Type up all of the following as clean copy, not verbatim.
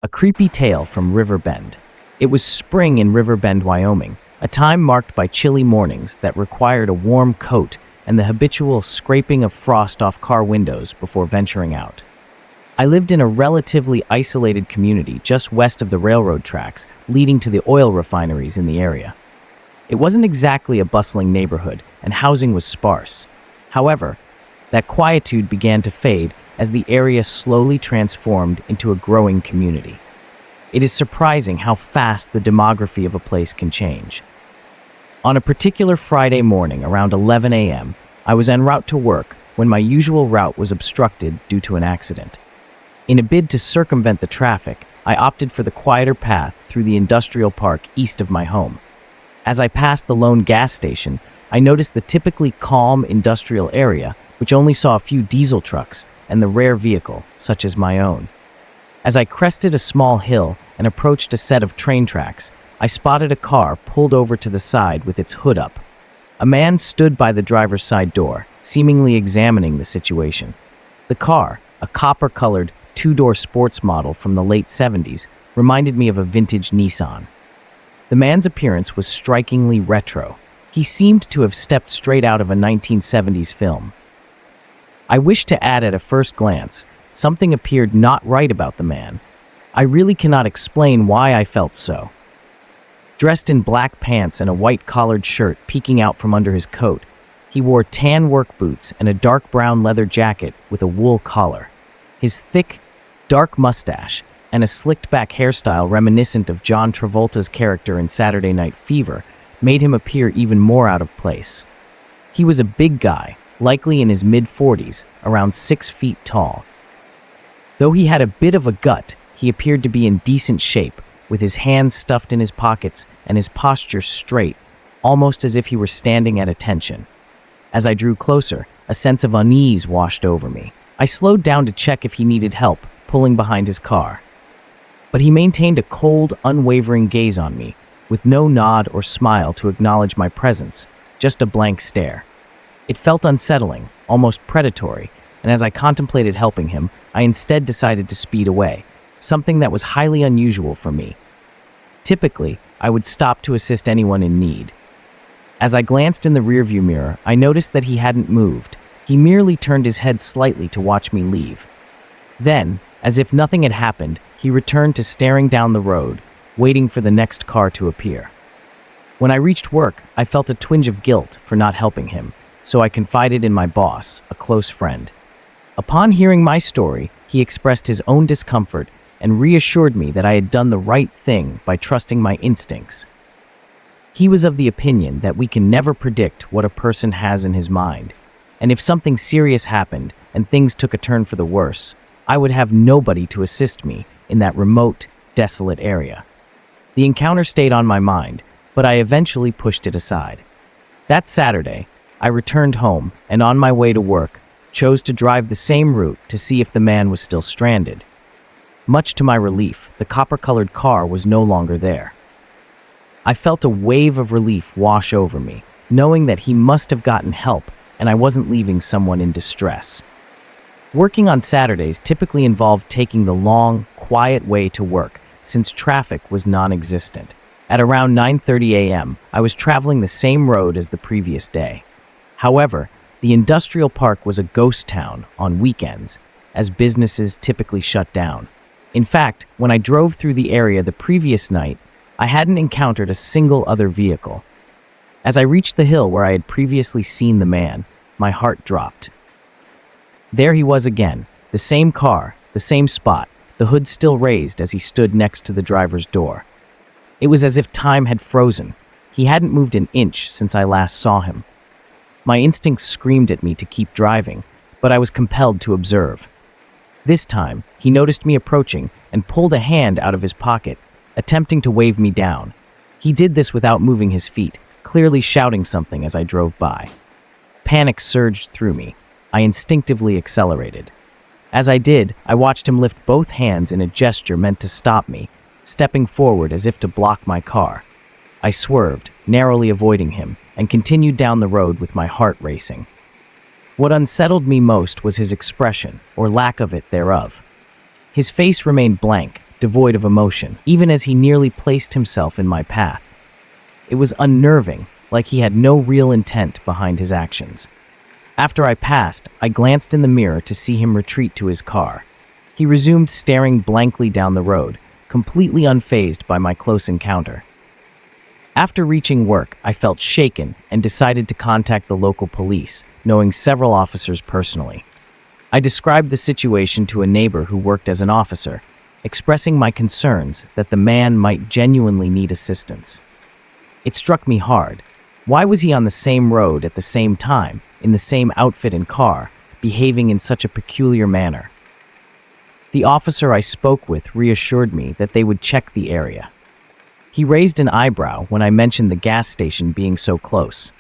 A creepy tale from Riverbend. It was spring in Riverbend, Wyoming, a time marked by chilly mornings that required a warm coat and the habitual scraping of frost off car windows before venturing out. I lived in a relatively isolated community just west of the railroad tracks leading to the oil refineries in the area. It wasn't exactly a bustling neighborhood, and housing was sparse. However, that quietude began to fade as the area slowly transformed into a growing community. It is surprising how fast the demography of a place can change. On a particular Friday morning around 11 a.m., I was en route to work when my usual route was obstructed due to an accident. In a bid to circumvent the traffic, I opted for the quieter path through the industrial park east of my home. As I passed the lone gas station, I noticed the typically calm industrial area, which only saw a few diesel trucks and the rare vehicle, such as my own. As I crested a small hill and approached a set of train tracks, I spotted a car pulled over to the side with its hood up. A man stood by the driver's side door, seemingly examining the situation. The car, a copper-colored, two-door sports model from the late 70s, reminded me of a vintage Nissan. The man's appearance was strikingly retro. He seemed to have stepped straight out of a 1970s film. I wished to add at a first glance, something appeared not right about the man. I really cannot explain why I felt so. Dressed in black pants and a white collared shirt peeking out from under his coat, he wore tan work boots and a dark brown leather jacket with a wool collar. His thick, dark mustache and a slicked-back hairstyle reminiscent of John Travolta's character in Saturday Night Fever made him appear even more out of place. He was a big guy, likely in his mid-40s, around 6 feet tall. Though he had a bit of a gut, he appeared to be in decent shape, with his hands stuffed in his pockets and his posture straight, almost as if he were standing at attention. As I drew closer, a sense of unease washed over me. I slowed down to check if he needed help, pulling behind his car. But he maintained a cold, unwavering gaze on me, with no nod or smile to acknowledge my presence, just a blank stare. It felt unsettling, almost predatory, and as I contemplated helping him, I instead decided to speed away, something that was highly unusual for me. Typically, I would stop to assist anyone in need. As I glanced in the rearview mirror, I noticed that he hadn't moved. He merely turned his head slightly to watch me leave. Then, as if nothing had happened, he returned to staring down the road, waiting for the next car to appear. When I reached work, I felt a twinge of guilt for not helping him, so I confided in my boss, a close friend. Upon hearing my story, he expressed his own discomfort and reassured me that I had done the right thing by trusting my instincts. He was of the opinion that we can never predict what a person has in his mind, and if something serious happened and things took a turn for the worse, I would have nobody to assist me in that remote, desolate area. The encounter stayed on my mind, but I eventually pushed it aside. That Saturday, I returned home and on my way to work, chose to drive the same route to see if the man was still stranded. Much to my relief, the copper-colored car was no longer there. I felt a wave of relief wash over me, knowing that he must have gotten help and I wasn't leaving someone in distress. Working on Saturdays typically involved taking the long, quiet way to work since traffic was non-existent. At around 9:30 a.m., I was traveling the same road as the previous day. However, the industrial park was a ghost town on weekends, as businesses typically shut down. In fact, when I drove through the area the previous night, I hadn't encountered a single other vehicle. As I reached the hill where I had previously seen the man, my heart dropped. There he was again, the same car, the same spot, the hood still raised as he stood next to the driver's door. It was as if time had frozen. He hadn't moved an inch since I last saw him. My instincts screamed at me to keep driving, but I was compelled to observe. This time, he noticed me approaching and pulled a hand out of his pocket, attempting to wave me down. He did this without moving his feet, clearly shouting something as I drove by. Panic surged through me. I instinctively accelerated. As I did, I watched him lift both hands in a gesture meant to stop me, stepping forward as if to block my car. I swerved, narrowly avoiding him, and continued down the road with my heart racing. What unsettled me most was his expression, or lack of it thereof. His face remained blank, devoid of emotion, even as he nearly placed himself in my path. It was unnerving, like he had no real intent behind his actions. After I passed, I glanced in the mirror to see him retreat to his car. He resumed staring blankly down the road, completely unfazed by my close encounter. After reaching work, I felt shaken and decided to contact the local police, knowing several officers personally. I described the situation to a neighbor who worked as an officer, expressing my concerns that the man might genuinely need assistance. It struck me hard. Why was he on the same road at the same time, in the same outfit and car, behaving in such a peculiar manner? The officer I spoke with reassured me that they would check the area. He raised an eyebrow when I mentioned the gas station being so close.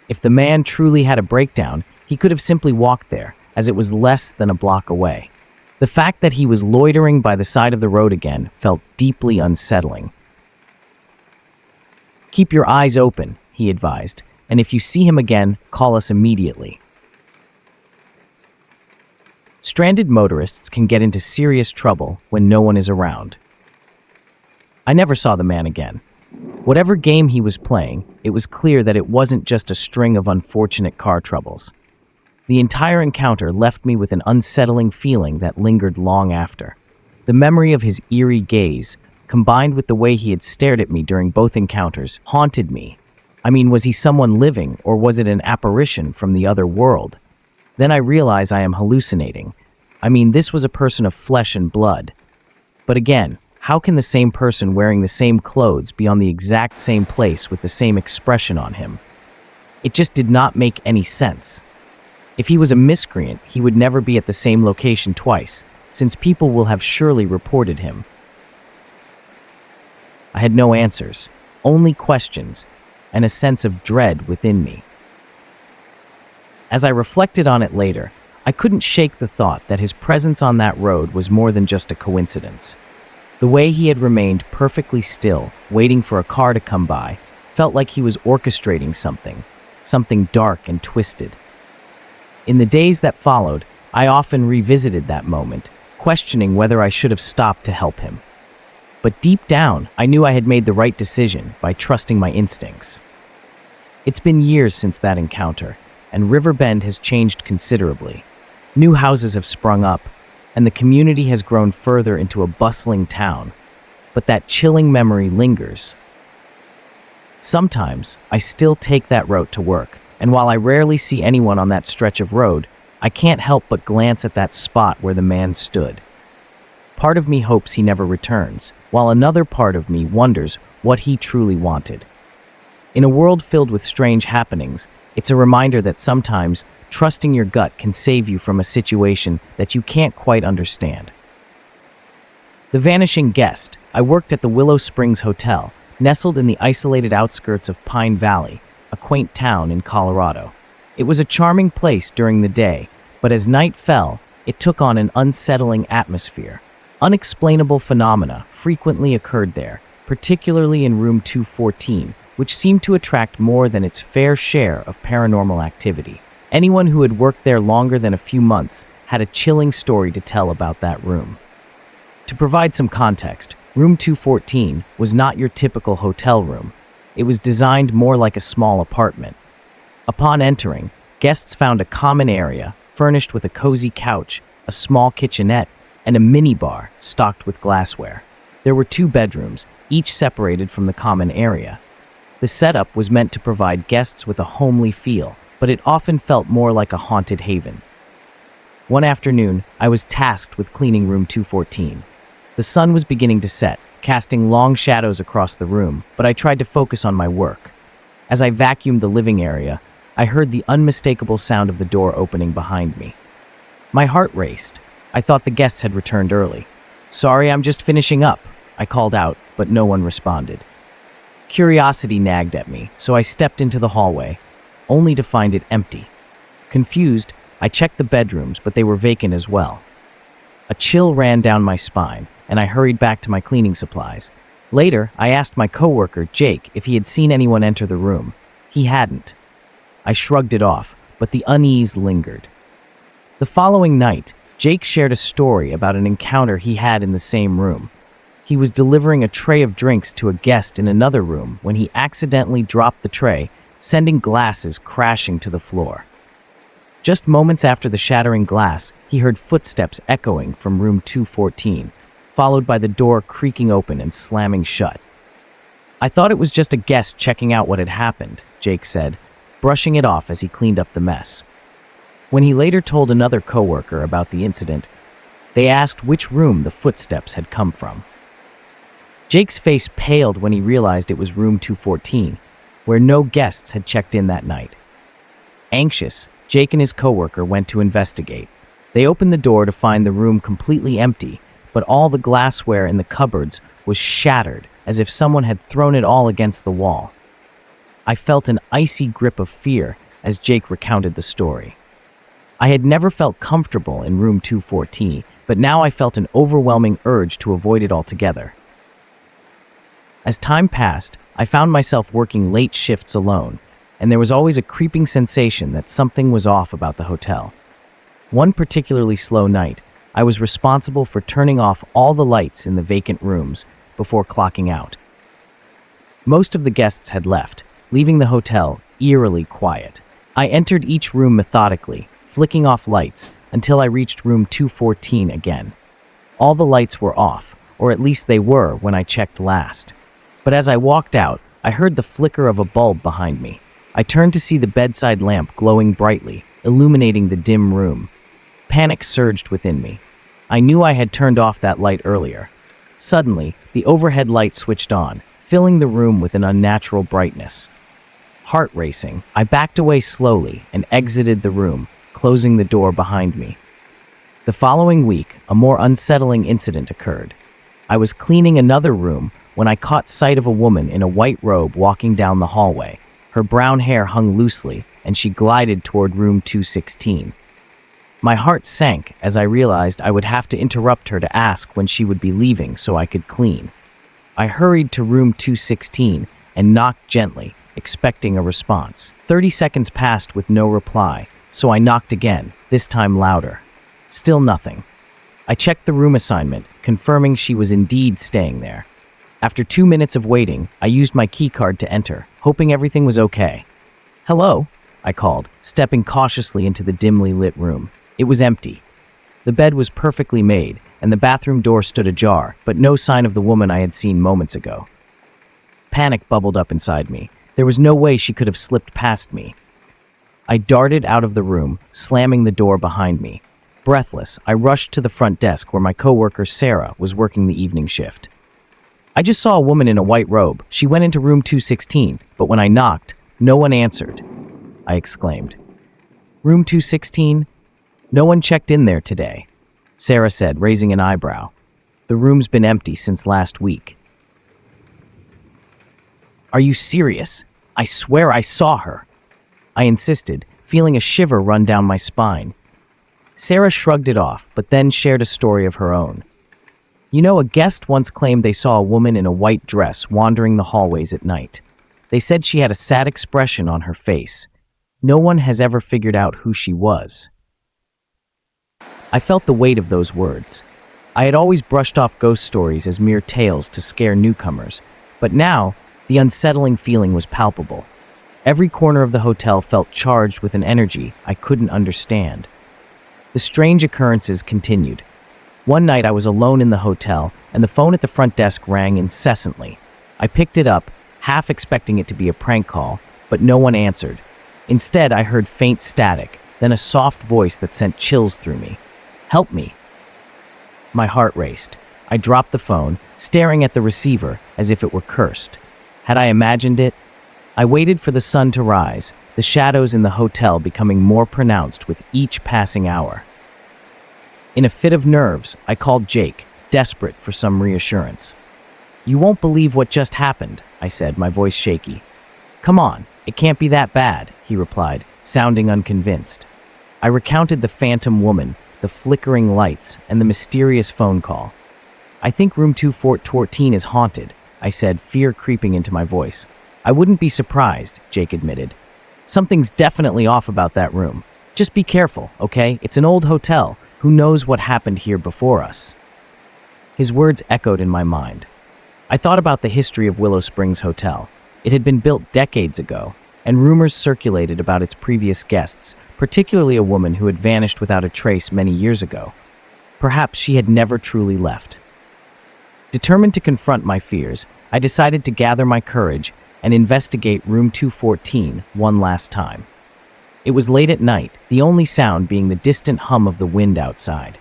If the man truly had a breakdown, he could have simply walked there, as it was less than a block away. The fact that he was loitering by the side of the road again felt deeply unsettling. "Keep your eyes open," he advised, "and if you see him again, call us immediately." Stranded motorists can get into serious trouble when no one is around. I never saw the man again. Whatever game he was playing, it was clear that it wasn't just a string of unfortunate car troubles. The entire encounter left me with an unsettling feeling that lingered long after. The memory of his eerie gaze, combined with the way he had stared at me during both encounters, haunted me. I mean, was he someone living, or was it an apparition from the other world? Then I realize I am hallucinating. I mean, this was a person of flesh and blood. But again, how can the same person wearing the same clothes be on the exact same place with the same expression on him? It just did not make any sense. If he was a miscreant, he would never be at the same location twice, since people will have surely reported him. I had no answers, only questions, and a sense of dread within me. As I reflected on it later, I couldn't shake the thought that his presence on that road was more than just a coincidence. The way he had remained perfectly still, waiting for a car to come by, felt like he was orchestrating something dark and twisted. In the days that followed, I often revisited that moment, questioning whether I should have stopped to help him. But deep down, I knew I had made the right decision by trusting my instincts. It's been years since that encounter, and Riverbend has changed considerably. New houses have sprung up, and the community has grown further into a bustling town. But that chilling memory lingers. Sometimes, I still take that route to work, and while I rarely see anyone on that stretch of road, I can't help but glance at that spot where the man stood. Part of me hopes he never returns, while another part of me wonders what he truly wanted. In a world filled with strange happenings, it's a reminder that sometimes trusting your gut can save you from a situation that you can't quite understand. The Vanishing Guest. I worked at the Willow Springs Hotel, nestled in the isolated outskirts of Pine Valley, a quaint town in Colorado. It was a charming place during the day, but as night fell, it took on an unsettling atmosphere. Unexplainable phenomena frequently occurred there, particularly in room 214, which seemed to attract more than its fair share of paranormal activity. Anyone who had worked there longer than a few months had a chilling story to tell about that room. To provide some context, room 214 was not your typical hotel room. It was designed more like a small apartment. Upon entering, guests found a common area furnished with a cozy couch, a small kitchenette, and a minibar stocked with glassware. There were 2 bedrooms, each separated from the common area. The setup was meant to provide guests with a homely feel, but it often felt more like a haunted haven. One afternoon, I was tasked with cleaning room 214. The sun was beginning to set, casting long shadows across the room, but I tried to focus on my work. As I vacuumed the living area, I heard the unmistakable sound of the door opening behind me. My heart raced. I thought the guests had returned early. "Sorry, I'm just finishing up," I called out, but no one responded. Curiosity nagged at me, so I stepped into the hallway, only to find it empty. Confused, I checked the bedrooms, but they were vacant as well. A chill ran down my spine, and I hurried back to my cleaning supplies. Later, I asked my coworker, Jake, if he had seen anyone enter the room. He hadn't. I shrugged it off, but the unease lingered. The following night, Jake shared a story about an encounter he had in the same room. He was delivering a tray of drinks to a guest in another room when he accidentally dropped the tray, sending glasses crashing to the floor. Just moments after the shattering glass, he heard footsteps echoing from room 214, followed by the door creaking open and slamming shut. "I thought it was just a guest checking out what had happened," Jake said, brushing it off as he cleaned up the mess. When he later told another coworker about the incident, they asked which room the footsteps had come from. Jake's face paled when he realized it was room 214, where no guests had checked in that night. Anxious, Jake and his coworker went to investigate. They opened the door to find the room completely empty, but all the glassware in the cupboards was shattered, as if someone had thrown it all against the wall. I felt an icy grip of fear as Jake recounted the story. I had never felt comfortable in room 214, but now I felt an overwhelming urge to avoid it altogether. As time passed, I found myself working late shifts alone, and there was always a creeping sensation that something was off about the hotel. One particularly slow night, I was responsible for turning off all the lights in the vacant rooms before clocking out. Most of the guests had left, leaving the hotel eerily quiet. I entered each room methodically, flicking off lights until I reached room 214 again. All the lights were off, or at least they were when I checked last. But as I walked out, I heard the flicker of a bulb behind me. I turned to see the bedside lamp glowing brightly, illuminating the dim room. Panic surged within me. I knew I had turned off that light earlier. Suddenly, the overhead light switched on, filling the room with an unnatural brightness. Heart racing, I backed away slowly and exited the room, closing the door behind me. The following week, a more unsettling incident occurred. I was cleaning another room when I caught sight of a woman in a white robe walking down the hallway. Her brown hair hung loosely, and she glided toward room 216. My heart sank as I realized I would have to interrupt her to ask when she would be leaving so I could clean. I hurried to room 216 and knocked gently, expecting a response. 30 seconds passed with no reply, so I knocked again, this time louder. Still nothing. I checked the room assignment, confirming she was indeed staying there. After 2 minutes of waiting, I used my keycard to enter, hoping everything was okay. "Hello," I called, stepping cautiously into the dimly lit room. It was empty. The bed was perfectly made, and the bathroom door stood ajar, but no sign of the woman I had seen moments ago. Panic bubbled up inside me. There was no way she could have slipped past me. I darted out of the room, slamming the door behind me. Breathless, I rushed to the front desk where my coworker Sarah was working the evening shift. "I just saw a woman in a white robe. She went into room 216, but when I knocked, no one answered," I exclaimed. "Room 216? No one checked in there today," Sarah said, raising an eyebrow. "The room's been empty since last week." "Are you serious? I swear I saw her," I insisted, feeling a shiver run down my spine. Sarah shrugged it off, but then shared a story of her own. "You know, a guest once claimed they saw a woman in a white dress wandering the hallways at night. They said she had a sad expression on her face. No one has ever figured out who she was." I felt the weight of those words. I had always brushed off ghost stories as mere tales to scare newcomers, but now the unsettling feeling was palpable. Every corner of the hotel felt charged with an energy I couldn't understand. The strange occurrences continued. One night I was alone in the hotel, and the phone at the front desk rang incessantly. I picked it up, half expecting it to be a prank call, but no one answered. Instead, I heard faint static, then a soft voice that sent chills through me. "Help me." My heart raced. I dropped the phone, staring at the receiver as if it were cursed. Had I imagined it? I waited for the sun to rise, the shadows in the hotel becoming more pronounced with each passing hour. In a fit of nerves, I called Jake, desperate for some reassurance. "You won't believe what just happened," I said, my voice shaky. "Come on, it can't be that bad," he replied, sounding unconvinced. I recounted the phantom woman, the flickering lights, and the mysterious phone call. "I think room 214 is haunted," I said, fear creeping into my voice. "I wouldn't be surprised," Jake admitted. "Something's definitely off about that room. Just be careful, okay? It's an old hotel. Who knows what happened here before us?" His words echoed in my mind. I thought about the history of Willow Springs Hotel. It had been built decades ago, and rumors circulated about its previous guests, particularly a woman who had vanished without a trace many years ago. Perhaps she had never truly left. Determined to confront my fears, I decided to gather my courage and investigate room 214 one last time. It was late at night, the only sound being the distant hum of the wind outside.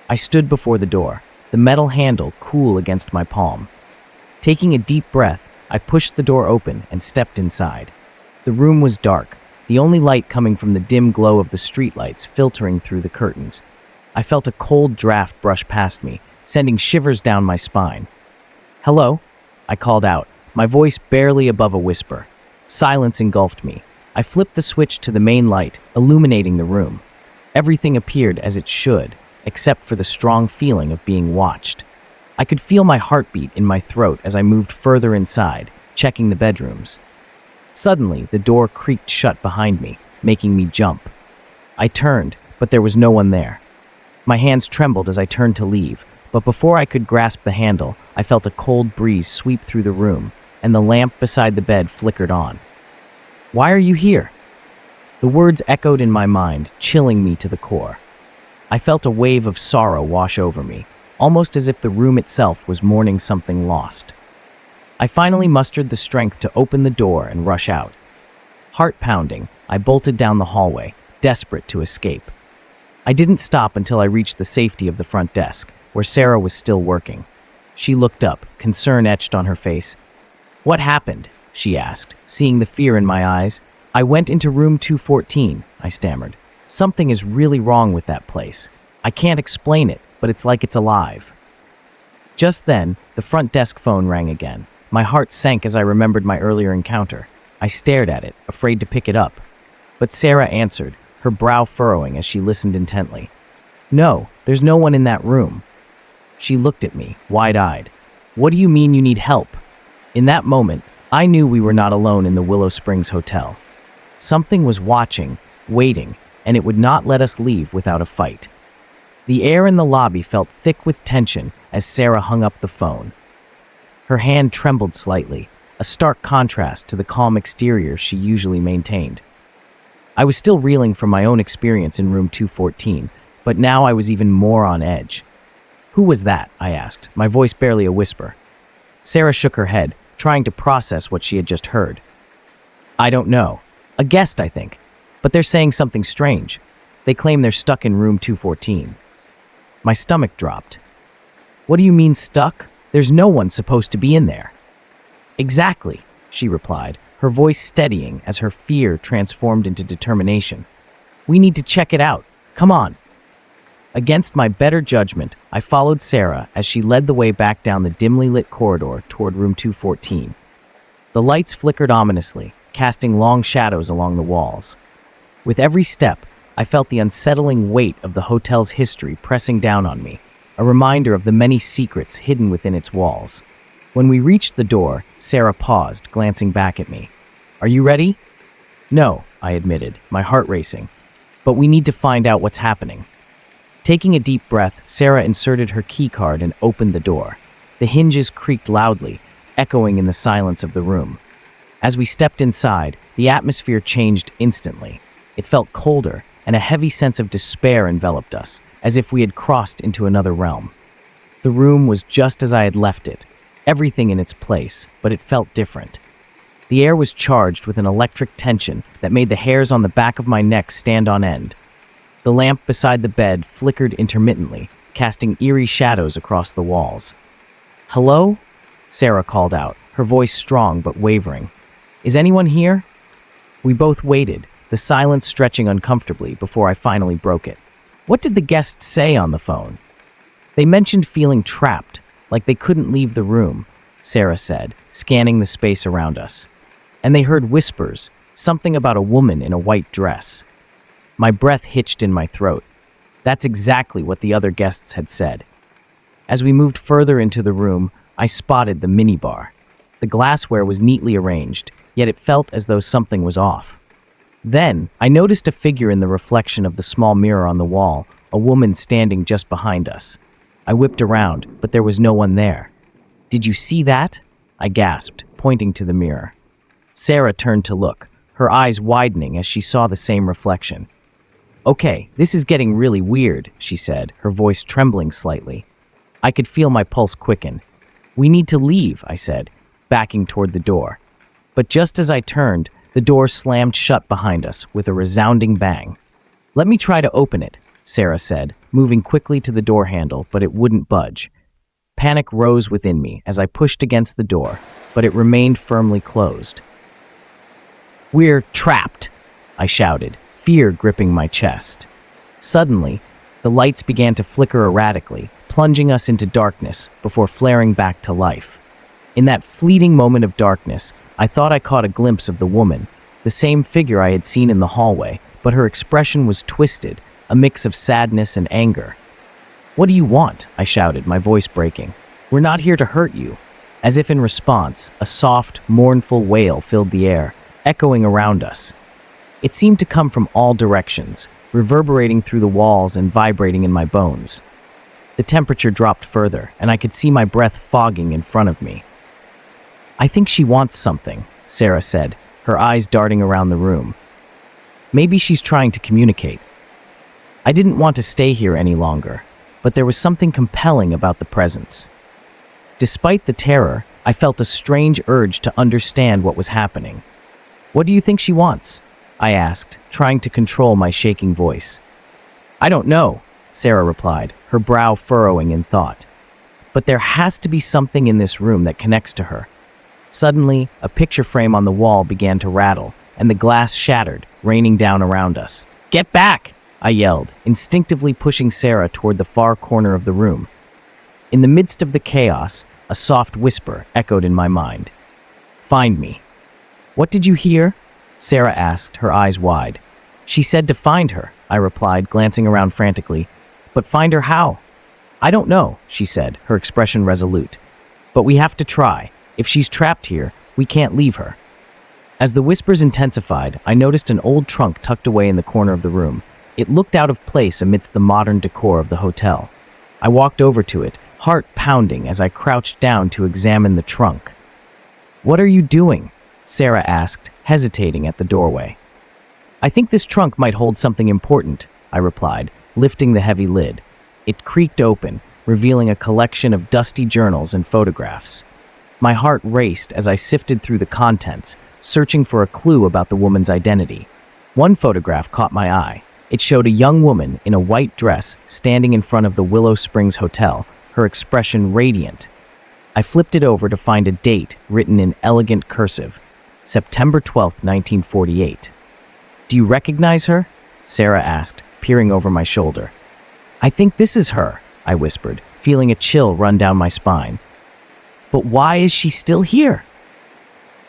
I stood before the door, the metal handle cool against my palm. Taking a deep breath, I pushed the door open and stepped inside. The room was dark, the only light coming from the dim glow of the streetlights filtering through the curtains. I felt a cold draft brush past me, sending shivers down my spine. "Hello?" I called out, my voice barely above a whisper. Silence engulfed me. I flipped the switch to the main light, illuminating the room. Everything appeared as it should, except for the strong feeling of being watched. I could feel my heartbeat in my throat as I moved further inside, checking the bedrooms. Suddenly, the door creaked shut behind me, making me jump. I turned, but there was no one there. My hands trembled as I turned to leave, but before I could grasp the handle, I felt a cold breeze sweep through the room, and the lamp beside the bed flickered on. "Why are you here?" The words echoed in my mind, chilling me to the core. I felt a wave of sorrow wash over me, almost as if the room itself was mourning something lost. I finally mustered the strength to open the door and rush out. Heart pounding, I bolted down the hallway, desperate to escape. I didn't stop until I reached the safety of the front desk, where Sarah was still working. She looked up, concern etched on her face. "What happened?" she asked, seeing the fear in my eyes. "I went into room 214, I stammered. "Something is really wrong with that place. I can't explain it, but it's like it's alive." Just then, the front desk phone rang again. My heart sank as I remembered my earlier encounter. I stared at it, afraid to pick it up. But Sarah answered, her brow furrowing as she listened intently. "No, there's no one in that room." She looked at me, wide-eyed. "What do you mean you need help?" In that moment, I knew we were not alone in the Willow Springs Hotel. Something was watching, waiting, and it would not let us leave without a fight. The air in the lobby felt thick with tension as Sarah hung up the phone. Her hand trembled slightly, a stark contrast to the calm exterior she usually maintained. I was still reeling from my own experience in room 214, but now I was even more on edge. "Who was that?" I asked, my voice barely a whisper. Sarah shook her head, trying to process what she had just heard. "I don't know. A guest, I think. But they're saying something strange. They claim they're stuck in room 214. My stomach dropped. "What do you mean stuck? There's no one supposed to be in there." "Exactly," she replied, her voice steadying as her fear transformed into determination. "We need to check it out. Come on." Against my better judgment, I followed Sarah as she led the way back down the dimly lit corridor toward room 214. The lights flickered ominously, casting long shadows along the walls. With every step, I felt the unsettling weight of the hotel's history pressing down on me, a reminder of the many secrets hidden within its walls. When we reached the door, Sarah paused, glancing back at me. "Are you ready?" "No," I admitted, my heart racing. "But we need to find out what's happening." Taking a deep breath, Sarah inserted her keycard and opened the door. The hinges creaked loudly, echoing in the silence of the room. As we stepped inside, the atmosphere changed instantly. It felt colder, and a heavy sense of despair enveloped us, as if we had crossed into another realm. The room was just as I had left it, everything in its place, but it felt different. The air was charged with an electric tension that made the hairs on the back of my neck stand on end. The lamp beside the bed flickered intermittently, casting eerie shadows across the walls. "Hello?" Sarah called out, her voice strong but wavering. "Is anyone here?" We both waited, the silence stretching uncomfortably before I finally broke it. "What did the guests say on the phone?" "They mentioned feeling trapped, like they couldn't leave the room," Sarah said, scanning the space around us. "And they heard whispers, something about a woman in a white dress." My breath hitched in my throat. That's exactly what the other guests had said. As we moved further into the room, I spotted the minibar. The glassware was neatly arranged, yet it felt as though something was off. Then, I noticed a figure in the reflection of the small mirror on the wall, a woman standing just behind us. I whipped around, but there was no one there. "Did you see that?" I gasped, pointing to the mirror. Sarah turned to look, her eyes widening as she saw the same reflection. "Okay, this is getting really weird," she said, her voice trembling slightly. I could feel my pulse quicken. "We need to leave," I said, backing toward the door. But just as I turned, the door slammed shut behind us with a resounding bang. "Let me try to open it," Sarah said, moving quickly to the door handle, but it wouldn't budge. Panic rose within me as I pushed against the door, but it remained firmly closed. "We're trapped," I shouted, fear gripping my chest. Suddenly, the lights began to flicker erratically, plunging us into darkness before flaring back to life. In that fleeting moment of darkness, I thought I caught a glimpse of the woman, the same figure I had seen in the hallway, but her expression was twisted, a mix of sadness and anger. "What do you want?" I shouted, my voice breaking. "We're not here to hurt you." As if in response, a soft, mournful wail filled the air, echoing around us. It seemed to come from all directions, reverberating through the walls and vibrating in my bones. The temperature dropped further, and I could see my breath fogging in front of me. "I think she wants something," Sarah said, her eyes darting around the room. "Maybe she's trying to communicate." I didn't want to stay here any longer, but there was something compelling about the presence. Despite the terror, I felt a strange urge to understand what was happening. "What do you think she wants?" I asked, trying to control my shaking voice. "I don't know," Sarah replied, her brow furrowing in thought. "But there has to be something in this room that connects to her." Suddenly, a picture frame on the wall began to rattle, and the glass shattered, raining down around us. "Get back!" I yelled, instinctively pushing Sarah toward the far corner of the room. In the midst of the chaos, a soft whisper echoed in my mind. "Find me." "What did you hear?" Sarah asked, her eyes wide. "She said to find her," I replied, glancing around frantically. "But find her how?" "I don't know," she said, her expression resolute. "But we have to try. If she's trapped here, we can't leave her." As the whispers intensified, I noticed an old trunk tucked away in the corner of the room. It looked out of place amidst the modern decor of the hotel. I walked over to it, heart pounding as I crouched down to examine the trunk. "What are you doing?" Sarah asked, hesitating at the doorway. "I think this trunk might hold something important," I replied, lifting the heavy lid. It creaked open, revealing a collection of dusty journals and photographs. My heart raced as I sifted through the contents, searching for a clue about the woman's identity. One photograph caught my eye. It showed a young woman in a white dress standing in front of the Willow Springs Hotel, her expression radiant. I flipped it over to find a date written in elegant cursive, September 12, 1948. "Do you recognize her?" Sarah asked, peering over my shoulder. "I think this is her," I whispered, feeling a chill run down my spine. "But why is she still here?"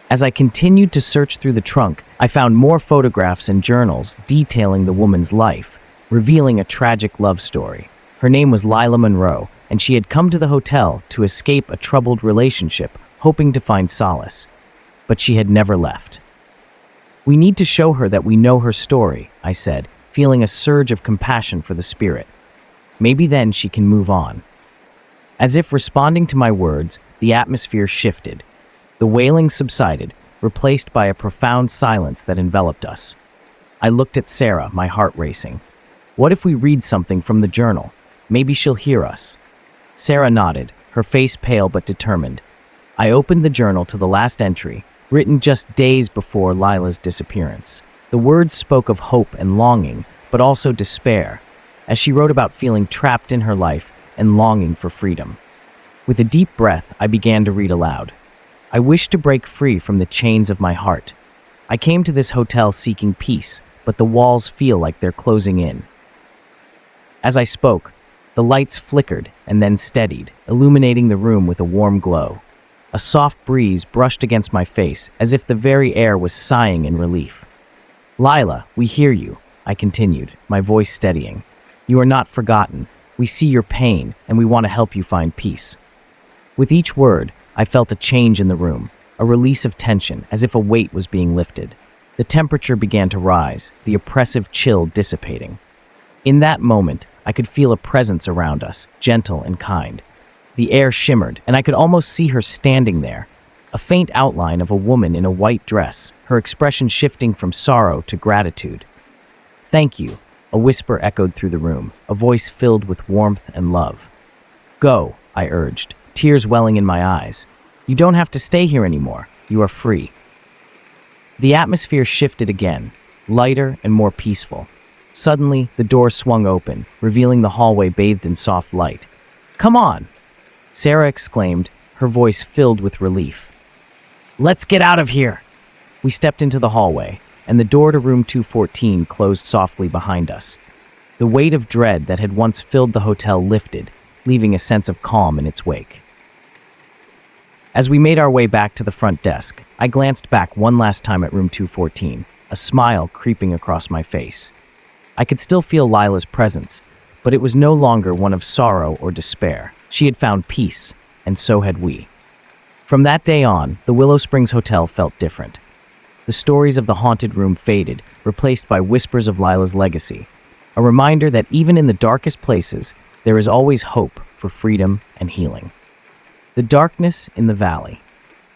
As I continued to search through the trunk, I found more photographs and journals detailing the woman's life, revealing a tragic love story. Her name was Lila Monroe, and she had come to the hotel to escape a troubled relationship, hoping to find solace. But she had never left. "We need to show her that we know her story," I said, feeling a surge of compassion for the spirit. "Maybe then she can move on." As if responding to my words, the atmosphere shifted. The wailing subsided, replaced by a profound silence that enveloped us. I looked at Sarah, my heart racing. "What if we read something from the journal? Maybe she'll hear us." Sarah nodded, her face pale but determined. I opened the journal to the last entry, written just days before Lila's disappearance. The words spoke of hope and longing, but also despair, as she wrote about feeling trapped in her life and longing for freedom. With a deep breath, I began to read aloud. "I wish to break free from the chains of my heart. I came to this hotel seeking peace, but the walls feel like they're closing in." As I spoke, the lights flickered and then steadied, illuminating the room with a warm glow. A soft breeze brushed against my face, as if the very air was sighing in relief. "Lila, we hear you," I continued, my voice steadying. "You are not forgotten. We see your pain, and we want to help you find peace." With each word, I felt a change in the room, a release of tension, as if a weight was being lifted. The temperature began to rise, the oppressive chill dissipating. In that moment, I could feel a presence around us, gentle and kind. The air shimmered, and I could almost see her standing there, a faint outline of a woman in a white dress, her expression shifting from sorrow to gratitude. "Thank you," a whisper echoed through the room, a voice filled with warmth and love. "Go," I urged, tears welling in my eyes. "You don't have to stay here anymore. You are free." The atmosphere shifted again, lighter and more peaceful. Suddenly, the door swung open, revealing the hallway bathed in soft light. "Come on!" Sarah exclaimed, her voice filled with relief. "Let's get out of here!" We stepped into the hallway, and the door to room 214 closed softly behind us. The weight of dread that had once filled the hotel lifted, leaving a sense of calm in its wake. As we made our way back to the front desk, I glanced back one last time at room 214, a smile creeping across my face. I could still feel Lila's presence, but it was no longer one of sorrow or despair. She had found peace, and so had we. From that day on, the Willow Springs Hotel felt different. The stories of the haunted room faded, replaced by whispers of Lila's legacy, a reminder that even in the darkest places, there is always hope for freedom and healing. The darkness in the valley.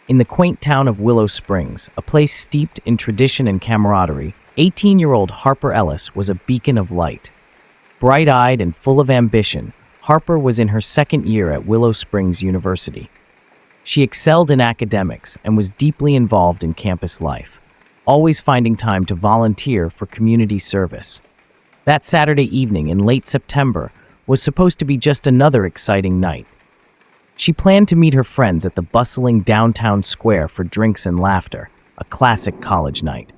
In the quaint town of Willow Springs, a place steeped in tradition and camaraderie, 18-year-old Harper Ellis was a beacon of light. Bright-eyed and full of ambition, Harper was in her second year at Willow Springs University. She excelled in academics and was deeply involved in campus life, always finding time to volunteer for community service. That Saturday evening in late September was supposed to be just another exciting night. She planned to meet her friends at the bustling downtown square for drinks and laughter, a classic college night.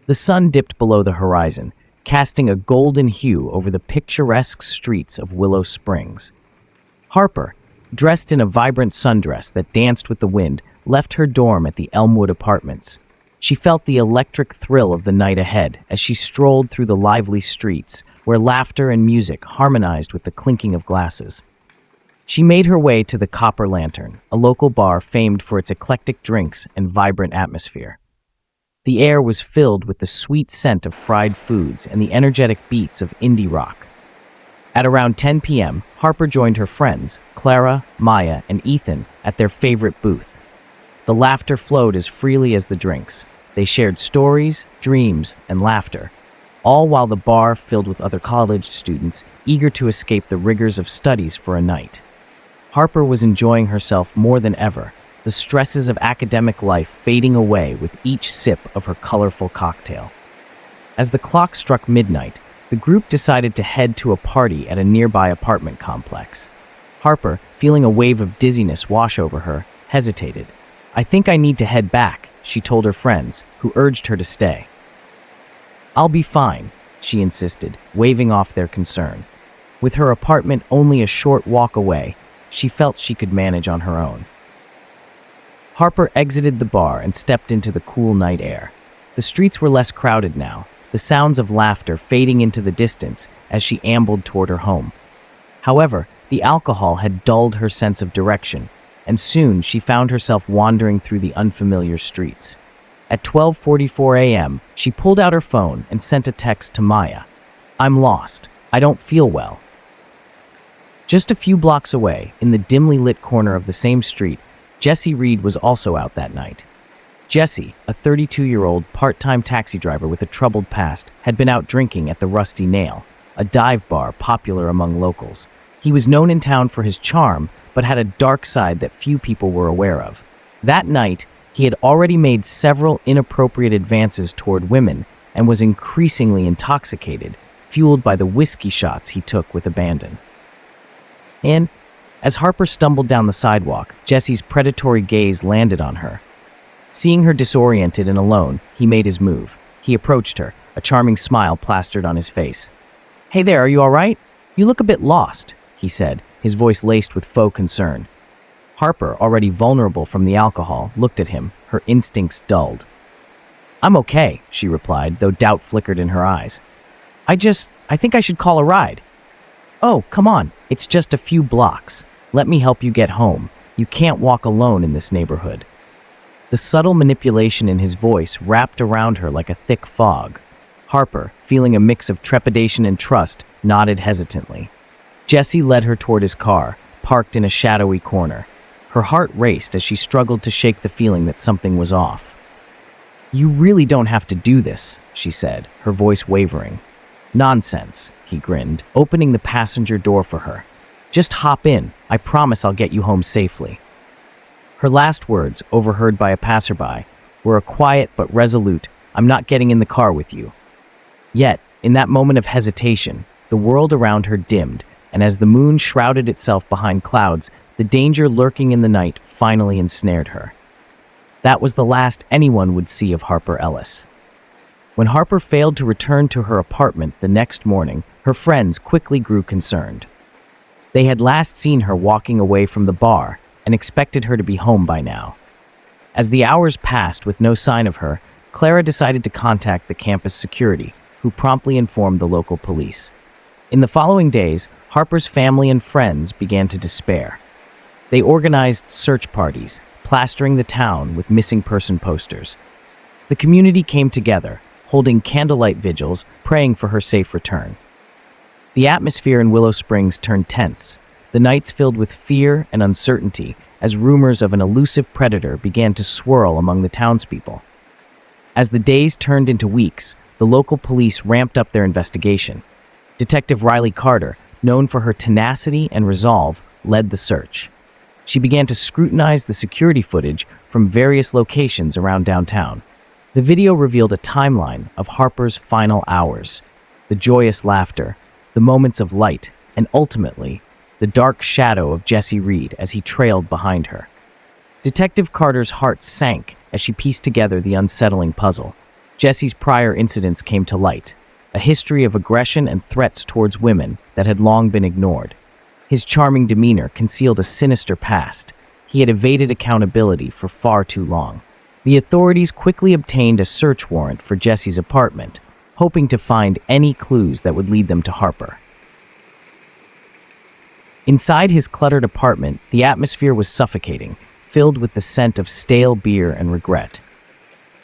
The sun dipped below the horizon, casting a golden hue over the picturesque streets of Willow Springs. Harper, dressed in a vibrant sundress that danced with the wind, left her dorm at the Elmwood Apartments. She felt the electric thrill of the night ahead as she strolled through the lively streets, where laughter and music harmonized with the clinking of glasses. She made her way to the Copper Lantern, a local bar famed for its eclectic drinks and vibrant atmosphere. The air was filled with the sweet scent of fried foods and the energetic beats of indie rock. At around 10 p.m., Harper joined her friends, Clara, Maya, and Ethan, at their favorite booth. The laughter flowed as freely as the drinks. They shared stories, dreams, and laughter, all while the bar filled with other college students eager to escape the rigors of studies for a night. Harper was enjoying herself more than ever, the stresses of academic life fading away with each sip of her colorful cocktail. As the clock struck midnight, the group decided to head to a party at a nearby apartment complex. Harper, feeling a wave of dizziness wash over her, hesitated. "I think I need to head back," she told her friends, who urged her to stay. "I'll be fine," she insisted, waving off their concern. With her apartment only a short walk away, she felt she could manage on her own. Harper exited the bar and stepped into the cool night air. The streets were less crowded now, the sounds of laughter fading into the distance as she ambled toward her home. However, the alcohol had dulled her sense of direction, and soon she found herself wandering through the unfamiliar streets. At 12:44 a.m., she pulled out her phone and sent a text to Maya. "I'm lost. I don't feel well." Just a few blocks away, in the dimly lit corner of the same street, Jesse Reed was also out that night. Jesse, a 32-year-old part-time taxi driver with a troubled past, had been out drinking at the Rusty Nail, a dive bar popular among locals. He was known in town for his charm, but had a dark side that few people were aware of. That night, he had already made several inappropriate advances toward women and was increasingly intoxicated, fueled by the whiskey shots he took with abandon. And as Harper stumbled down the sidewalk, Jesse's predatory gaze landed on her. Seeing her disoriented and alone, he made his move. He approached her, a charming smile plastered on his face. "Hey there, are you all right? You look a bit lost," he said, his voice laced with faux concern. Harper, already vulnerable from the alcohol, looked at him, her instincts dulled. "I'm okay," she replied, though doubt flickered in her eyes. I think I should call a ride." "Oh, come on, it's just a few blocks. Let me help you get home. You can't walk alone in this neighborhood." The subtle manipulation in his voice wrapped around her like a thick fog. Harper, feeling a mix of trepidation and trust, nodded hesitantly. Jesse led her toward his car, parked in a shadowy corner. Her heart raced as she struggled to shake the feeling that something was off. "You really don't have to do this," she said, her voice wavering. "Nonsense," he grinned, opening the passenger door for her. "Just hop in. I promise I'll get you home safely." Her last words, overheard by a passerby, were a quiet but resolute, "I'm not getting in the car with you." Yet, in that moment of hesitation, the world around her dimmed, and as the moon shrouded itself behind clouds, the danger lurking in the night finally ensnared her. That was the last anyone would see of Harper Ellis. When Harper failed to return to her apartment the next morning, her friends quickly grew concerned. They had last seen her walking away from the bar and expected her to be home by now. As the hours passed with no sign of her, Clara decided to contact the campus security, who promptly informed the local police. In the following days, Harper's family and friends began to despair. They organized search parties, plastering the town with missing person posters. The community came together, holding candlelight vigils, praying for her safe return. The atmosphere in Willow Springs turned tense, the nights filled with fear and uncertainty as rumors of an elusive predator began to swirl among the townspeople. As the days turned into weeks, the local police ramped up their investigation. Detective Riley Carter, known for her tenacity and resolve, led the search. She began to scrutinize the security footage from various locations around downtown. The video revealed a timeline of Harper's final hours, the joyous laughter, the moments of light, and ultimately, the dark shadow of Jesse Reed as he trailed behind her. Detective Carter's heart sank as she pieced together the unsettling puzzle. Jesse's prior incidents came to light, a history of aggression and threats towards women that had long been ignored. His charming demeanor concealed a sinister past. He had evaded accountability for far too long. The authorities quickly obtained a search warrant for Jesse's apartment, hoping to find any clues that would lead them to Harper. Inside his cluttered apartment, the atmosphere was suffocating, filled with the scent of stale beer and regret.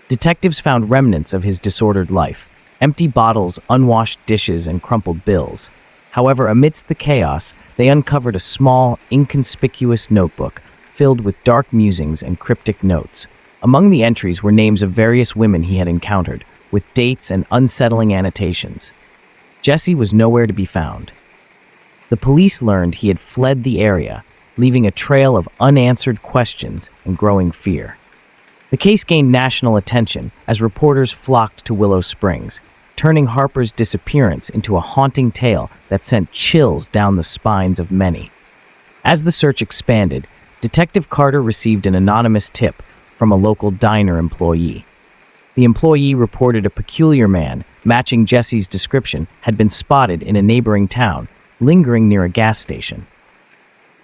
Detectives found remnants of his disordered life, empty bottles, unwashed dishes, and crumpled bills. However, amidst the chaos, they uncovered a small, inconspicuous notebook filled with dark musings and cryptic notes. Among the entries were names of various women he had encountered, with dates and unsettling annotations. Jesse was nowhere to be found. The police learned he had fled the area, leaving a trail of unanswered questions and growing fear. The case gained national attention as reporters flocked to Willow Springs, turning Harper's disappearance into a haunting tale that sent chills down the spines of many. As the search expanded, Detective Carter received an anonymous tip from a local diner employee. The employee reported a peculiar man, matching Jesse's description, had been spotted in a neighboring town, lingering near a gas station.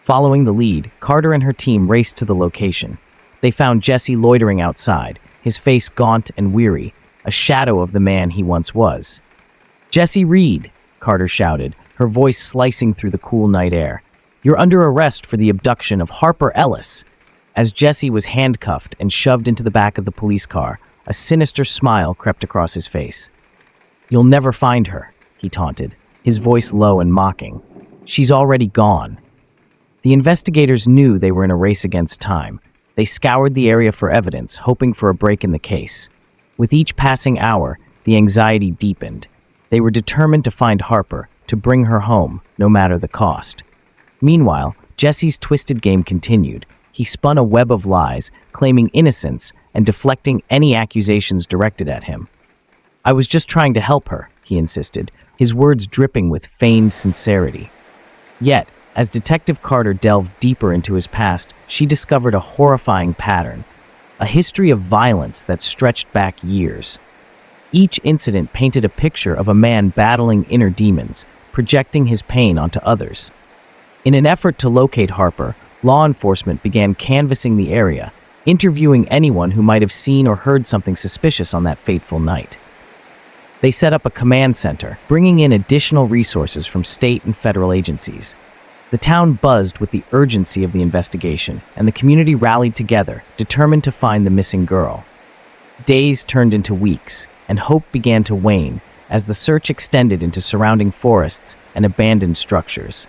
Following the lead, Carter and her team raced to the location. They found Jesse loitering outside, his face gaunt and weary, a shadow of the man he once was. "Jesse Reed," Carter shouted, her voice slicing through the cool night air. "You're under arrest for the abduction of Harper Ellis." As Jesse was handcuffed and shoved into the back of the police car, a sinister smile crept across his face. "You'll never find her," he taunted, his voice low and mocking. "She's already gone." The investigators knew they were in a race against time. They scoured the area for evidence, hoping for a break in the case. With each passing hour, the anxiety deepened. They were determined to find Harper, to bring her home, no matter the cost. Meanwhile, Jesse's twisted game continued. He spun a web of lies, claiming innocence and deflecting any accusations directed at him. "I was just trying to help her," he insisted, his words dripping with feigned sincerity. Yet, as Detective Carter delved deeper into his past, she discovered a horrifying pattern, a history of violence that stretched back years. Each incident painted a picture of a man battling inner demons, projecting his pain onto others. In an effort to locate Harper, law enforcement began canvassing the area, interviewing anyone who might have seen or heard something suspicious on that fateful night. They set up a command center, bringing in additional resources from state and federal agencies. The town buzzed with the urgency of the investigation, and the community rallied together, determined to find the missing girl. Days turned into weeks, and hope began to wane as the search extended into surrounding forests and abandoned structures.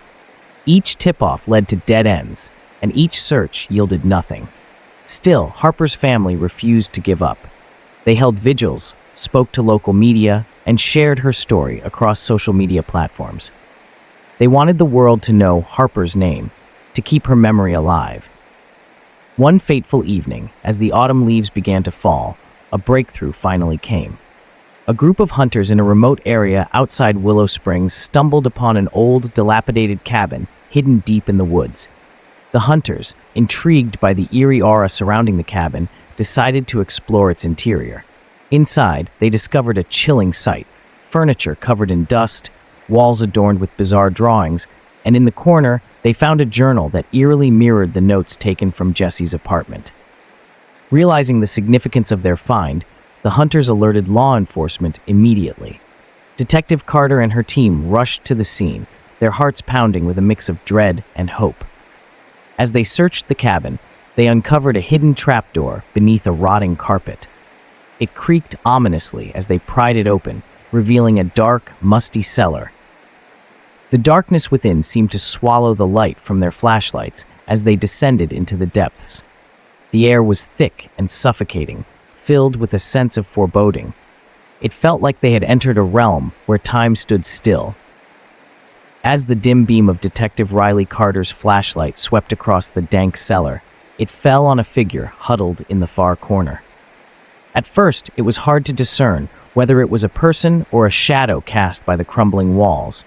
Each tip-off led to dead ends, and each search yielded nothing. Still, Harper's family refused to give up. They held vigils, spoke to local media, and shared her story across social media platforms. They wanted the world to know Harper's name, to keep her memory alive. One fateful evening, as the autumn leaves began to fall, a breakthrough finally came. A group of hunters in a remote area outside Willow Springs stumbled upon an old, dilapidated cabin hidden deep in the woods. The hunters, intrigued by the eerie aura surrounding the cabin, decided to explore its interior. Inside, they discovered a chilling sight: furniture covered in dust, walls adorned with bizarre drawings, and in the corner, they found a journal that eerily mirrored the notes taken from Jesse's apartment. Realizing the significance of their find, the hunters alerted law enforcement immediately. Detective Carter and her team rushed to the scene, their hearts pounding with a mix of dread and hope. As they searched the cabin, they uncovered a hidden trapdoor beneath a rotting carpet. It creaked ominously as they pried it open, revealing a dark, musty cellar. The darkness within seemed to swallow the light from their flashlights as they descended into the depths. The air was thick and suffocating, filled with a sense of foreboding. It felt like they had entered a realm where time stood still. As the dim beam of Detective Riley Carter's flashlight swept across the dank cellar, it fell on a figure huddled in the far corner. At first, it was hard to discern whether it was a person or a shadow cast by the crumbling walls.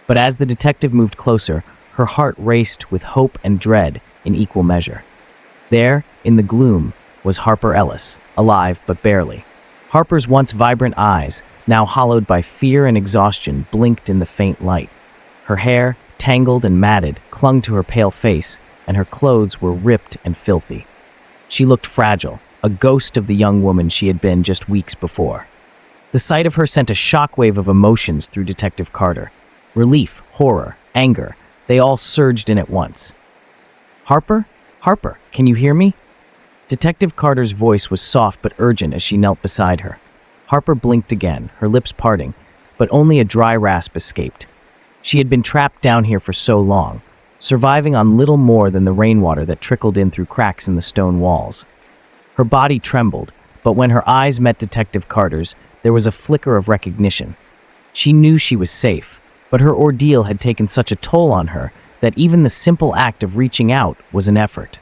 But as the detective moved closer, her heart raced with hope and dread in equal measure. There, in the gloom, was Harper Ellis, alive but barely. Harper's once vibrant eyes, now hollowed by fear and exhaustion, blinked in the faint light. Her hair, tangled and matted, clung to her pale face, and her clothes were ripped and filthy. She looked fragile, a ghost of the young woman she had been just weeks before. The sight of her sent a shockwave of emotions through Detective Carter. Relief, horror, anger, they all surged in at once. "Harper? Harper, can you hear me?" Detective Carter's voice was soft but urgent as she knelt beside her. Harper blinked again, her lips parting, but only a dry rasp escaped. She had been trapped down here for so long, surviving on little more than the rainwater that trickled in through cracks in the stone walls. Her body trembled, but when her eyes met Detective Carter's, there was a flicker of recognition. She knew she was safe, but her ordeal had taken such a toll on her that even the simple act of reaching out was an effort.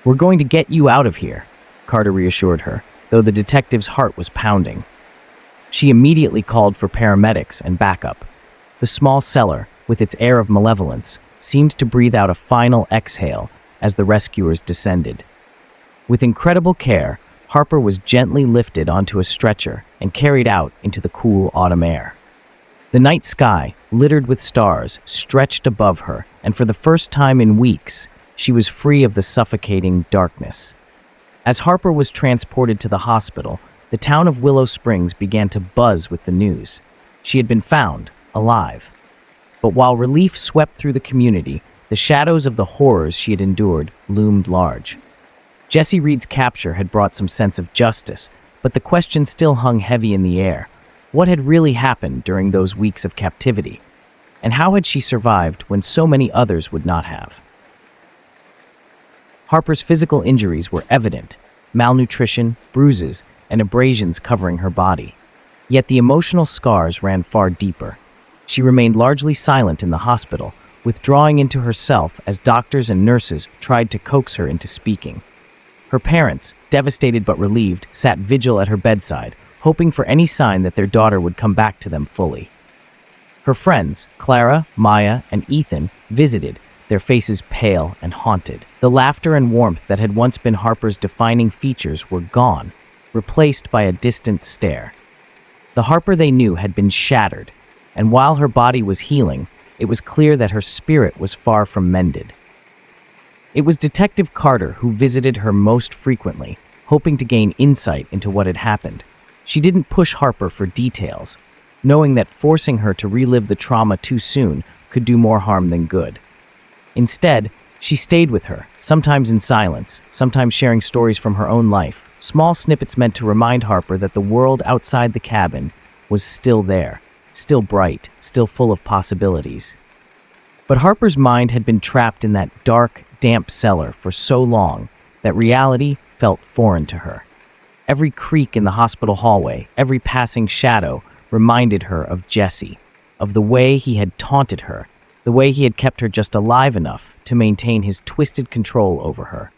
"We're going to get you out of here," Carter reassured her, though the detective's heart was pounding. She immediately called for paramedics and backup. The small cellar, with its air of malevolence, seemed to breathe out a final exhale as the rescuers descended. With incredible care, Harper was gently lifted onto a stretcher and carried out into the cool autumn air. The night sky, littered with stars, stretched above her, and for the first time in weeks, she was free of the suffocating darkness. As Harper was transported to the hospital, the town of Willow Springs began to buzz with the news. She had been found, alive. But while relief swept through the community, the shadows of the horrors she had endured loomed large. Jesse Reed's capture had brought some sense of justice, but the question still hung heavy in the air. What had really happened during those weeks of captivity? And how had she survived when so many others would not have? Harper's physical injuries were evident: malnutrition, bruises, and abrasions covering her body. Yet the emotional scars ran far deeper. She remained largely silent in the hospital, withdrawing into herself as doctors and nurses tried to coax her into speaking. Her parents, devastated but relieved, sat vigil at her bedside, hoping for any sign that their daughter would come back to them fully. Her friends, Clara, Maya, and Ethan, visited, their faces pale and haunted. The laughter and warmth that had once been Harper's defining features were gone, replaced by a distant stare. The Harper they knew had been shattered, and while her body was healing, it was clear that her spirit was far from mended. It was Detective Carter who visited her most frequently, hoping to gain insight into what had happened. She didn't push Harper for details, knowing that forcing her to relive the trauma too soon could do more harm than good. Instead, she stayed with her, sometimes in silence, sometimes sharing stories from her own life, small snippets meant to remind Harper that the world outside the cabin was still there, still bright, still full of possibilities. But Harper's mind had been trapped in that dark, damp cellar for so long that reality felt foreign to her. Every creak in the hospital hallway, every passing shadow reminded her of Jesse, of the way he had taunted her, the way he had kept her just alive enough to maintain his twisted control over her.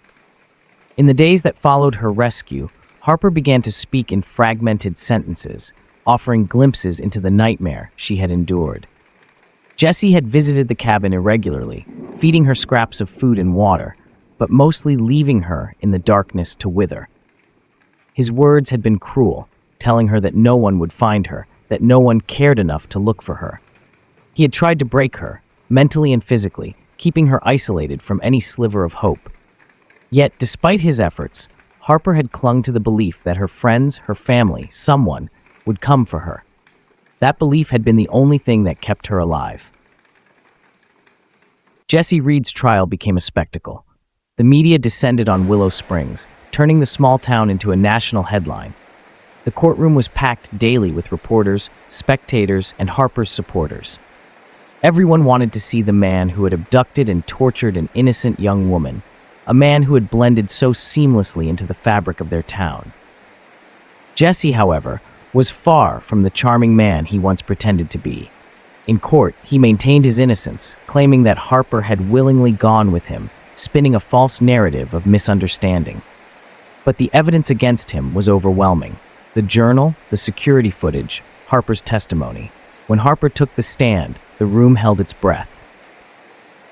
In the days that followed her rescue, Harper began to speak in fragmented sentences, offering glimpses into the nightmare she had endured. Jesse had visited the cabin irregularly, feeding her scraps of food and water, but mostly leaving her in the darkness to wither. His words had been cruel, telling her that no one would find her, that no one cared enough to look for her. He had tried to break her, mentally and physically, keeping her isolated from any sliver of hope. Yet, despite his efforts, Harper had clung to the belief that her friends, her family, someone, would come for her. That belief had been the only thing that kept her alive. Jesse Reed's trial became a spectacle. The media descended on Willow Springs, turning the small town into a national headline. The courtroom was packed daily with reporters, spectators, and Harper's supporters. Everyone wanted to see the man who had abducted and tortured an innocent young woman, a man who had blended so seamlessly into the fabric of their town. Jesse, however, was far from the charming man he once pretended to be. In court, he maintained his innocence, claiming that Harper had willingly gone with him, spinning a false narrative of misunderstanding. But the evidence against him was overwhelming. The journal, the security footage, Harper's testimony. When Harper took the stand, the room held its breath.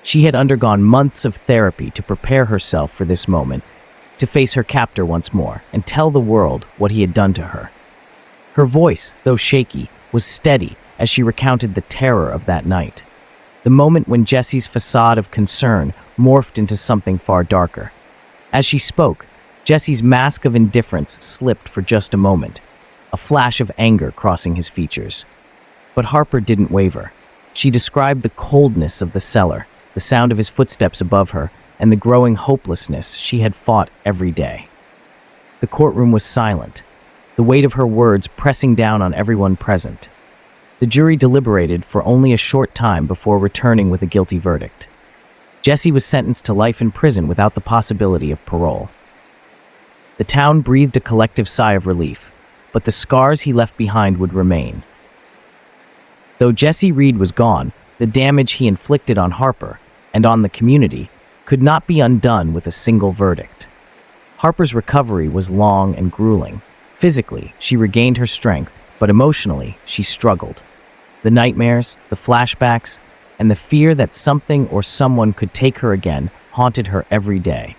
She had undergone months of therapy to prepare herself for this moment, to face her captor once more and tell the world what he had done to her. Her voice, though shaky, was steady as she recounted the terror of that night. The moment when Jesse's facade of concern morphed into something far darker. As she spoke, Jesse's mask of indifference slipped for just a moment, a flash of anger crossing his features. But Harper didn't waver. She described the coldness of the cellar, the sound of his footsteps above her, and the growing hopelessness she had fought every day. The courtroom was silent, the weight of her words pressing down on everyone present. The jury deliberated for only a short time before returning with a guilty verdict. Jesse was sentenced to life in prison without the possibility of parole. The town breathed a collective sigh of relief, but the scars he left behind would remain. Though Jesse Reed was gone, the damage he inflicted on Harper and on the community could not be undone with a single verdict. Harper's recovery was long and grueling. Physically, she regained her strength, but emotionally, she struggled. The nightmares, the flashbacks, and the fear that something or someone could take her again haunted her every day.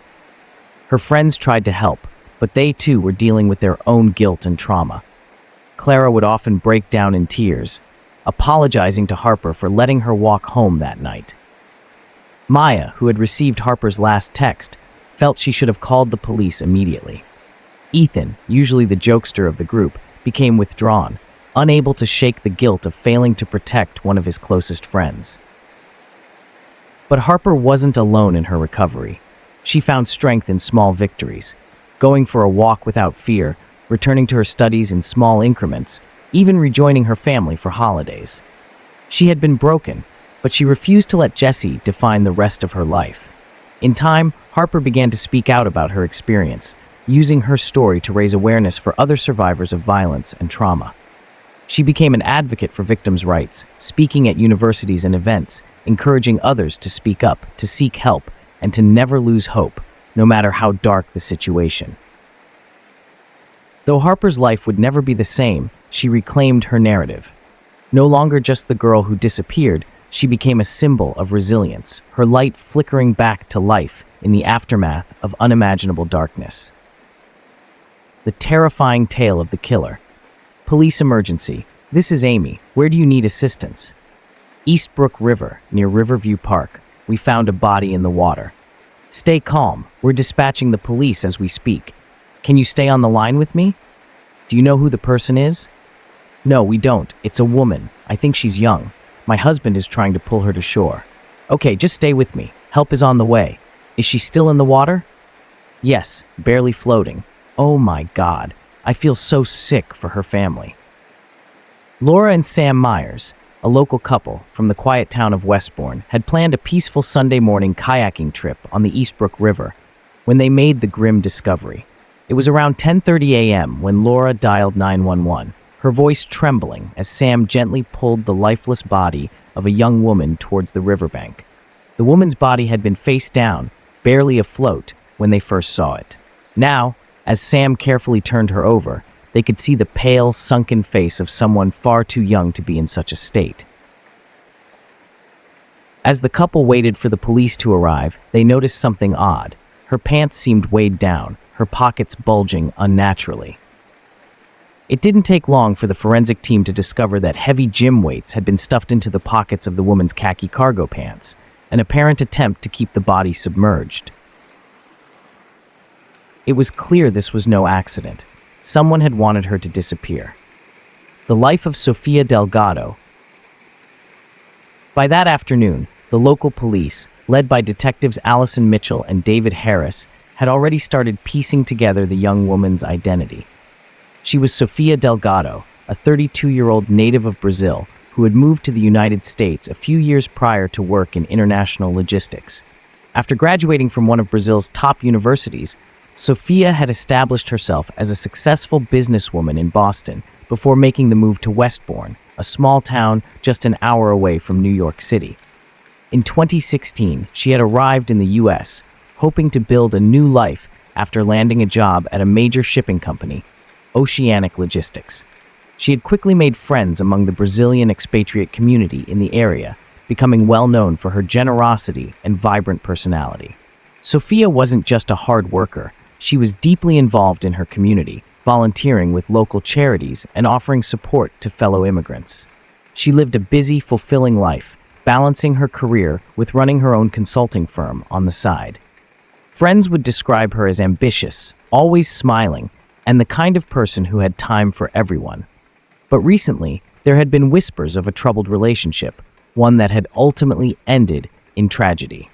Her friends tried to help, but they too were dealing with their own guilt and trauma. Clara would often break down in tears, apologizing to Harper for letting her walk home that night. Maya, who had received Harper's last text, felt she should have called the police immediately. Ethan, usually the jokester of the group, became withdrawn, unable to shake the guilt of failing to protect one of his closest friends. But Harper wasn't alone in her recovery. She found strength in small victories, going for a walk without fear, returning to her studies in small increments, even rejoining her family for holidays. She had been broken, but she refused to let Jesse define the rest of her life. In time, Harper began to speak out about her experience, using her story to raise awareness for other survivors of violence and trauma. She became an advocate for victims' rights, speaking at universities and events, encouraging others to speak up, to seek help, and to never lose hope, no matter how dark the situation. Though Harper's life would never be the same, she reclaimed her narrative. No longer just the girl who disappeared, she became a symbol of resilience, her light flickering back to life in the aftermath of unimaginable darkness. The terrifying tale of the killer. Police emergency. This is Amy. Where do you need assistance? Eastbrook River, near Riverview Park. We found a body in the water. Stay calm. We're dispatching the police as we speak. Can you stay on the line with me? Do you know who the person is? No, we don't. It's a woman. I think she's young. My husband is trying to pull her to shore. Okay, just stay with me. Help is on the way. Is she still in the water? Yes, barely floating. Oh my God. I feel so sick for her family. Laura and Sam Myers, a local couple from the quiet town of Westbourne, had planned a peaceful Sunday morning kayaking trip on the Eastbrook River when they made the grim discovery. It was around 10:30 a.m. when Laura dialed 911, her voice trembling as Sam gently pulled the lifeless body of a young woman towards the riverbank. The woman's body had been face down, barely afloat, when they first saw it. Now, as Sam carefully turned her over, they could see the pale, sunken face of someone far too young to be in such a state. As the couple waited for the police to arrive, they noticed something odd. Her pants seemed weighed down, her pockets bulging unnaturally. It didn't take long for the forensic team to discover that heavy gym weights had been stuffed into the pockets of the woman's khaki cargo pants, an apparent attempt to keep the body submerged. It was clear this was no accident. Someone had wanted her to disappear. The life of Sofia Delgado. By that afternoon, the local police, led by detectives Allison Mitchell and David Harris, had already started piecing together the young woman's identity. She was Sofia Delgado, a 32-year-old native of Brazil who had moved to the United States a few years prior to work in international logistics. After graduating from one of Brazil's top universities, Sofia had established herself as a successful businesswoman in Boston before making the move to Westbourne, a small town just an hour away from New York City. In 2016, she had arrived in the U.S., hoping to build a new life after landing a job at a major shipping company, Oceanic Logistics. She had quickly made friends among the Brazilian expatriate community in the area, becoming well known for her generosity and vibrant personality. Sofia wasn't just a hard worker, she was deeply involved in her community, volunteering with local charities and offering support to fellow immigrants. She lived a busy, fulfilling life, balancing her career with running her own consulting firm on the side. Friends would describe her as ambitious, always smiling, and the kind of person who had time for everyone. But recently, there had been whispers of a troubled relationship, one that had ultimately ended in tragedy.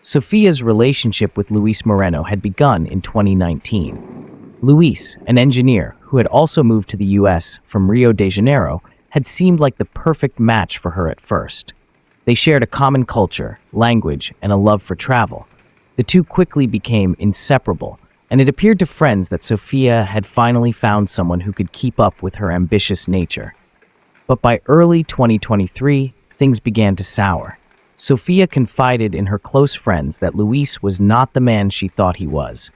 Sofia's relationship with Luis Moreno had begun in 2019. Luis, an engineer who had also moved to the U.S. from Rio de Janeiro, had seemed like the perfect match for her at first. They shared a common culture, language, and a love for travel. The two quickly became inseparable, and it appeared to friends that Sofia had finally found someone who could keep up with her ambitious nature. But by early 2023, things began to sour. Sofia confided in her close friends that Luis was not the man she thought he was.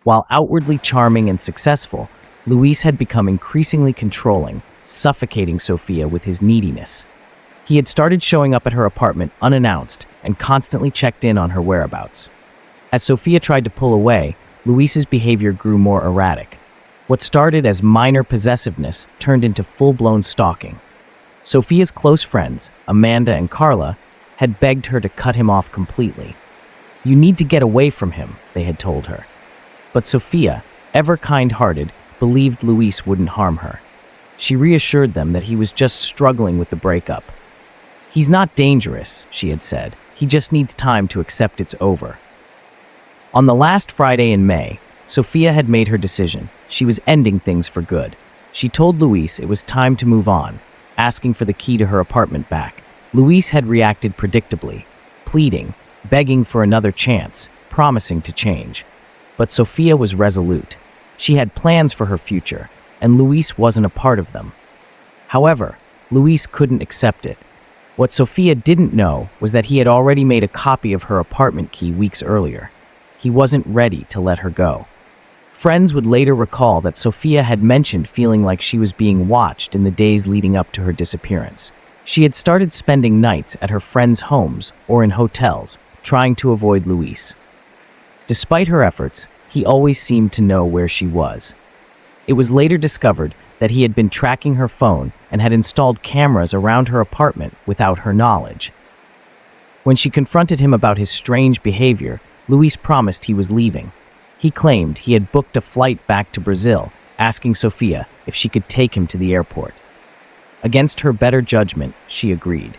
While outwardly charming and successful, Luis had become increasingly controlling, suffocating Sofia with his neediness. He had started showing up at her apartment unannounced and constantly checked in on her whereabouts. As Sofia tried to pull away, Luis's behavior grew more erratic. What started as minor possessiveness turned into full-blown stalking. Sofia's close friends, Amanda and Carla, had begged her to cut him off completely. "You need to get away from him," they had told her. But Sofia, ever kind-hearted, believed Luis wouldn't harm her. She reassured them that he was just struggling with the breakup. "He's not dangerous," she had said. "He just needs time to accept it's over." On the last Friday in May, Sofia had made her decision. She was ending things for good. She told Luis it was time to move on, asking for the key to her apartment back. Luis had reacted predictably, pleading, begging for another chance, promising to change. But Sofia was resolute. She had plans for her future, and Luis wasn't a part of them. However, Luis couldn't accept it. What Sofia didn't know was that he had already made a copy of her apartment key weeks earlier. He wasn't ready to let her go. Friends would later recall that Sofia had mentioned feeling like she was being watched in the days leading up to her disappearance. She had started spending nights at her friends' homes or in hotels, trying to avoid Luis. Despite her efforts, he always seemed to know where she was. It was later discovered that he had been tracking her phone and had installed cameras around her apartment without her knowledge. When she confronted him about his strange behavior, Luis promised he was leaving. He claimed he had booked a flight back to Brazil, asking Sofia if she could take him to the airport. Against her better judgment, she agreed.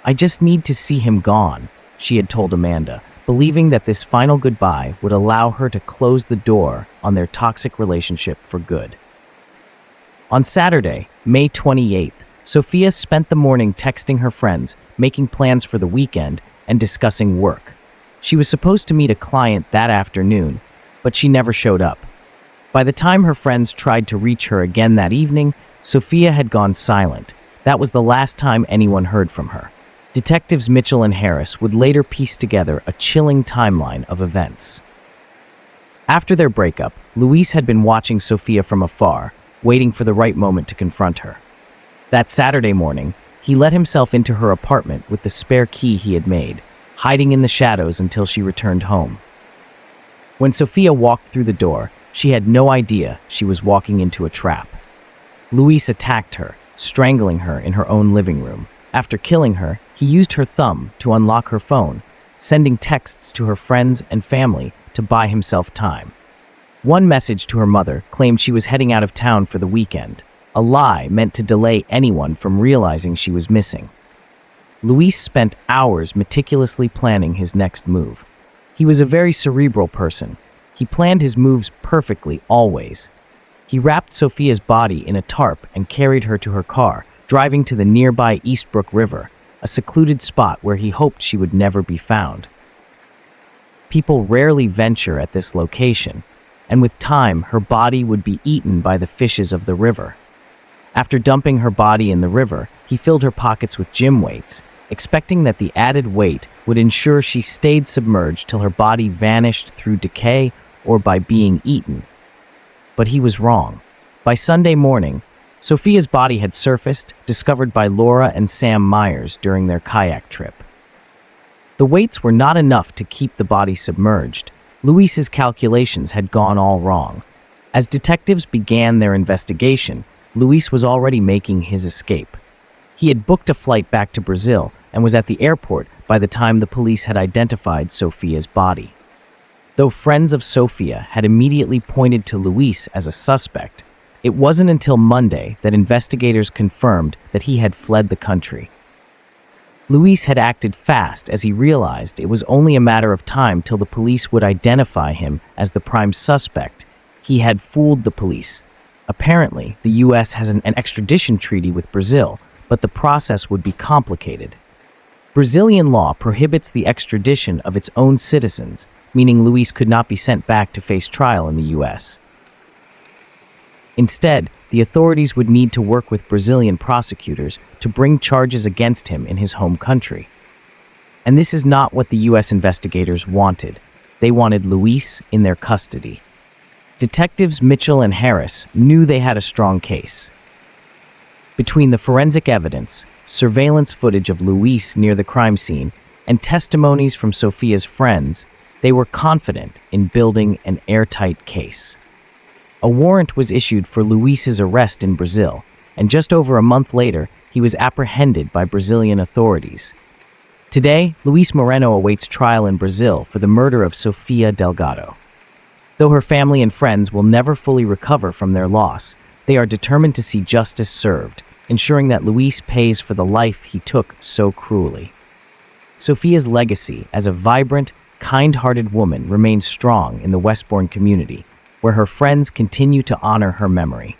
"I just need to see him gone," she had told Amanda, believing that this final goodbye would allow her to close the door on their toxic relationship for good. On Saturday, May 28th, Sophia spent the morning texting her friends, making plans for the weekend, and discussing work. She was supposed to meet a client that afternoon, but she never showed up. By the time her friends tried to reach her again that evening, Sophia had gone silent. That was the last time anyone heard from her. Detectives Mitchell and Harris would later piece together a chilling timeline of events. After their breakup, Luis had been watching Sophia from afar, waiting for the right moment to confront her. That Saturday morning, he let himself into her apartment with the spare key he had made, hiding in the shadows until she returned home. When Sophia walked through the door, she had no idea she was walking into a trap. Luis attacked her, strangling her in her own living room. After killing her, he used her thumb to unlock her phone, sending texts to her friends and family to buy himself time. One message to her mother claimed she was heading out of town for the weekend, a lie meant to delay anyone from realizing she was missing. Luis spent hours meticulously planning his next move. He was a very cerebral person. He planned his moves perfectly, always. He wrapped Sophia's body in a tarp and carried her to her car, driving to the nearby Eastbrook River, a secluded spot where he hoped she would never be found. People rarely venture at this location, and with time, her body would be eaten by the fishes of the river. After dumping her body in the river, he filled her pockets with gym weights, expecting that the added weight would ensure she stayed submerged till her body vanished through decay or by being eaten. But he was wrong. By Sunday morning, Sophia's body had surfaced, discovered by Laura and Sam Myers during their kayak trip. The weights were not enough to keep the body submerged. Luis's calculations had gone all wrong. As detectives began their investigation, Luis was already making his escape. He had booked a flight back to Brazil and was at the airport by the time the police had identified Sophia's body. Though friends of Sophia had immediately pointed to Luis as a suspect, it wasn't until Monday that investigators confirmed that he had fled the country. Luis had acted fast as he realized it was only a matter of time till the police would identify him as the prime suspect. He had fooled the police. Apparently, the U.S. has an extradition treaty with Brazil, but the process would be complicated. Brazilian law prohibits the extradition of its own citizens, meaning Luis could not be sent back to face trial in the U.S. Instead, the authorities would need to work with Brazilian prosecutors to bring charges against him in his home country. And this is not what the U.S. investigators wanted. They wanted Luis in their custody. Detectives Mitchell and Harris knew they had a strong case. Between the forensic evidence, surveillance footage of Luis near the crime scene, and testimonies from Sophia's friends, they were confident in building an airtight case. A warrant was issued for Luis's arrest in Brazil, and just over a month later, he was apprehended by Brazilian authorities. Today, Luis Moreno awaits trial in Brazil for the murder of Sofia Delgado. Though her family and friends will never fully recover from their loss, they are determined to see justice served, ensuring that Luis pays for the life he took so cruelly. Sophia's legacy as a vibrant, kind-hearted woman remains strong in the Westbourne community, where her friends continue to honor her memory.